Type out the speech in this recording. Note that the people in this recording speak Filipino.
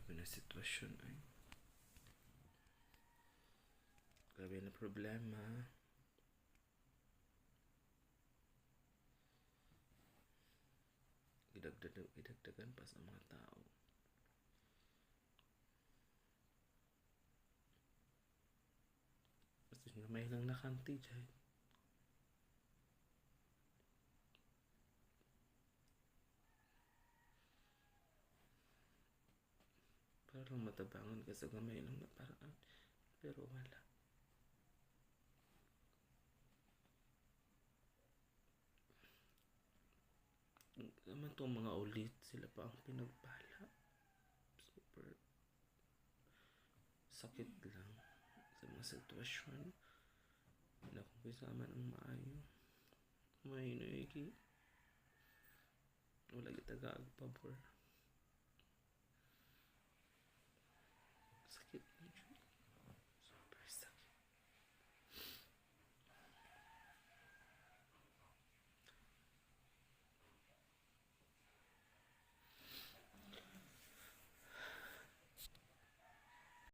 Grabe na sitwasyon ay. Grabe na problema. Idagdagan pa sa mga tao. Basta nga may lang nakanti dyan. Para lang matabangan ka sa gamay lang na paraan. Pero wala. Naman itong mga ulit, sila pa ang pinagpala. Super sakit lang sa mga sitwasyon. Wala kong kasama ng maayo. May naigi. Wala kita gaagpabor.